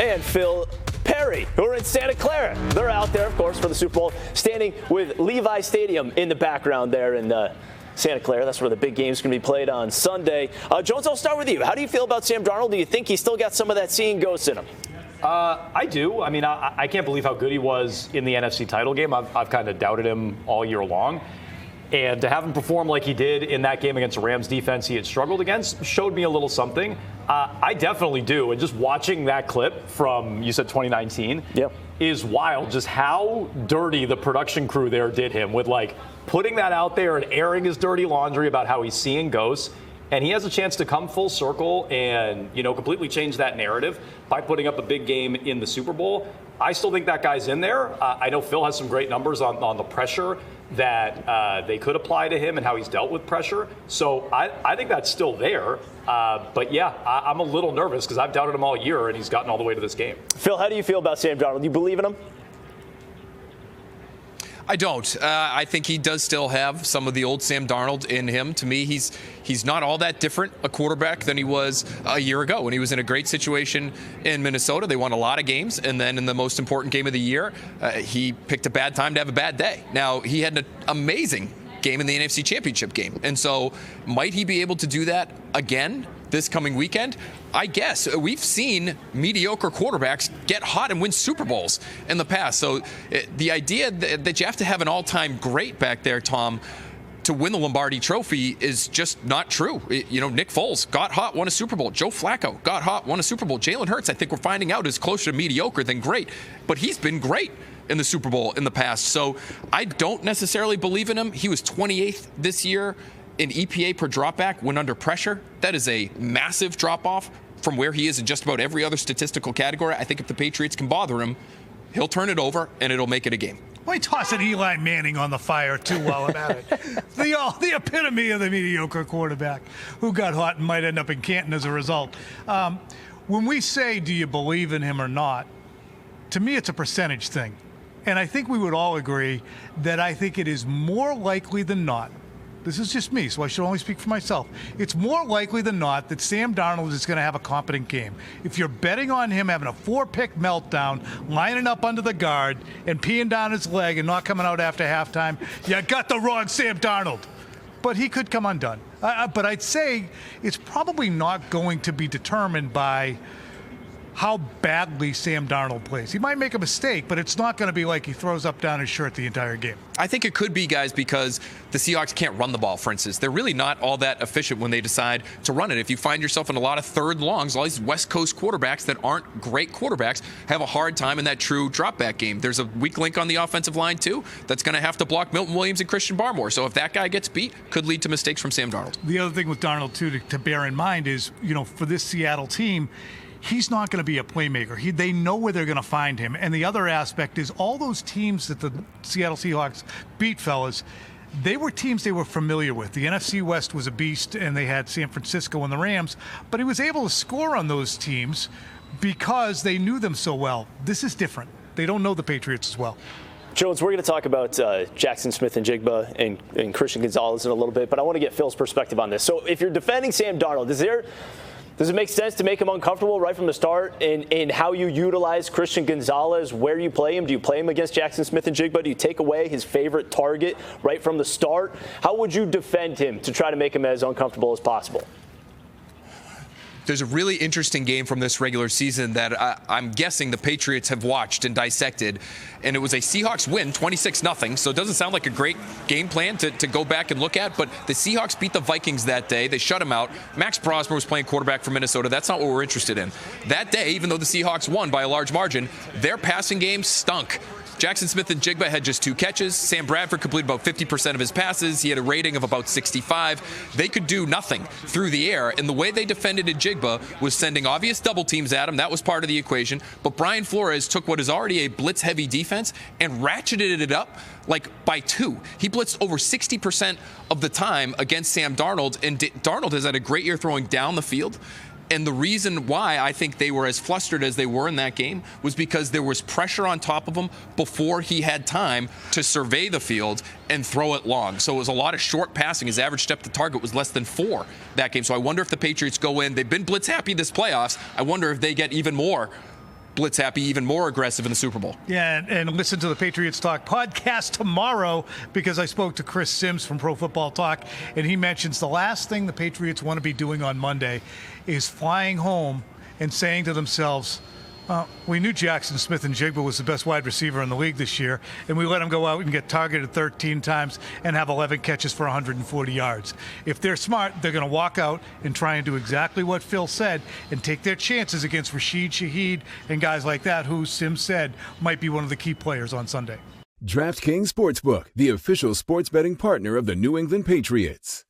and Phil Perry, who are in Santa Clara. They're out there, of course, for the Super Bowl, standing with Levi Stadium in the background there in Santa Clara. That's where the big game's going to be played on Sunday. Jones, I'll start with you. How do you feel about Sam Darnold? Do you think he's still got some of that seeing ghost in him? I do. I mean, I can't believe how good he was in the NFC title game. I've kind of doubted him all year long. And to have him perform like he did in that game against the Rams defense he had struggled against showed me a little something. I definitely do. And just watching that clip from, you said 2019, is wild. Just how dirty the production crew there did him with, like, putting that out there and airing his dirty laundry about how he's seeing ghosts. And he has a chance to come full circle and, completely change that narrative by putting up a big game in the Super Bowl. I still think that guy's in there. I know Phil has some great numbers on the pressure that they could apply to him and how he's dealt with pressure. So I think that's still there. But yeah, I'm a little nervous because I've doubted him all year and he's gotten all the way to this game. Phil, how do you feel about Sam Darnold? Do you believe in him? I don't. I think he does still have some of the old Sam Darnold in him. To me, he's not all that different a quarterback than he was a year ago when he was in a great situation in Minnesota. They won a lot of games, and then in the most important game of the year, he picked a bad time to have a bad day. Now, he had an amazing game in the NFC Championship game, and so might he be able to do that again this coming weekend? I guess. We've seen mediocre quarterbacks get hot and win Super Bowls in the past. So the idea that you have to have an all-time great back there, Tom, to win the Lombardi Trophy is just not true. Nick Foles got hot, won a Super Bowl. Joe Flacco got hot, won a Super Bowl. Jalen Hurts, I think we're finding out, is closer to mediocre than great. But he's been great in the Super Bowl in the past. So I don't necessarily believe in him. He was 28th this year in EPA per dropback when under pressure. That is a massive drop-off from where he is in just about every other statistical category. I think if the Patriots can bother him, he'll turn it over and it'll make it a game. Why toss an Eli Manning on the fire too while I'm at it? The epitome of the mediocre quarterback who got hot and might end up in Canton as a result. When we say, do you believe in him or not, to me it's a percentage thing. And I think we would all agree that I think it is more likely than not, this is just me, so I should only speak for myself. It's more likely than not that Sam Darnold is going to have a competent game. If you're betting on him having a 4-pick meltdown, lining up under the guard, and peeing down his leg and not coming out after halftime, you got the wrong Sam Darnold. But he could come undone. But I'd say it's probably not going to be determined by how badly Sam Darnold plays. He might make a mistake, but it's not going to be like he throws up down his shirt the entire game. I think it could be, guys, because the Seahawks can't run the ball, for instance. They're really not all that efficient when they decide to run it. If you find yourself in a lot of third longs, all these West Coast quarterbacks that aren't great quarterbacks have a hard time in that true drop-back game. There's a weak link on the offensive line, too, that's going to have to block Milton Williams and Christian Barmore. So if that guy gets beat, could lead to mistakes from Sam Darnold. The other thing with Darnold, too, to bear in mind is, for this Seattle team, he's not going to be a playmaker. They know where they're going to find him. And the other aspect is all those teams that the Seattle Seahawks beat, fellas, they were teams they were familiar with. The NFC West was a beast, and they had San Francisco and the Rams. But he was able to score on those teams because they knew them so well. This is different. They don't know the Patriots as well. Jones, we're going to talk about Jaxon Smith-Njigba and Christian Gonzalez in a little bit, but I want to get Phil's perspective on this. So if you're defending Sam Darnold, does it make sense to make him uncomfortable right from the start in how you utilize Christian Gonzalez, where you play him? Do you play him against Jaxon Smith-Njigba? Do you take away his favorite target right from the start? How would you defend him to try to make him as uncomfortable as possible? There's a really interesting game from this regular season that I'm guessing the Patriots have watched and dissected, and it was a Seahawks win, 26-0, so it doesn't sound like a great game plan to go back and look at, but the Seahawks beat the Vikings that day. They shut them out. Max Prosper was playing quarterback for Minnesota. That's not what we're interested in. That day, even though the Seahawks won by a large margin, their passing game stunk. Jaxon Smith-Njigba had just 2 catches. Sam Bradford completed about 50% of his passes. He had a rating of about 65. They could do nothing through the air, and the way they defended Njigba was sending obvious double teams at him. That was part of the equation. But Brian Flores took what is already a blitz-heavy defense and ratcheted it up like by 2. He blitzed over 60% of the time against Sam Darnold, and Darnold has had a great year throwing down the field. And the reason why I think they were as flustered as they were in that game was because there was pressure on top of him before he had time to survey the field and throw it long. So it was a lot of short passing. His average step to target was less than 4 that game. So I wonder if the Patriots go in. They've been blitz happy this playoffs. I wonder if they get even more blitz happy, even more aggressive in the Super Bowl. Yeah, and listen to the Patriots Talk podcast tomorrow, because I spoke to Chris Sims from Pro Football Talk, and he mentions the last thing the Patriots want to be doing on Monday is flying home and saying to themselves, we knew Jaxon Smith-Njigba was the best wide receiver in the league this year, and we let him go out and get targeted 13 times and have 11 catches for 140 yards. If they're smart, they're going to walk out and try and do exactly what Phil said and take their chances against Rashid Shaheed and guys like that, who Sim said might be one of the key players on Sunday. DraftKings Sportsbook, the official sports betting partner of the New England Patriots.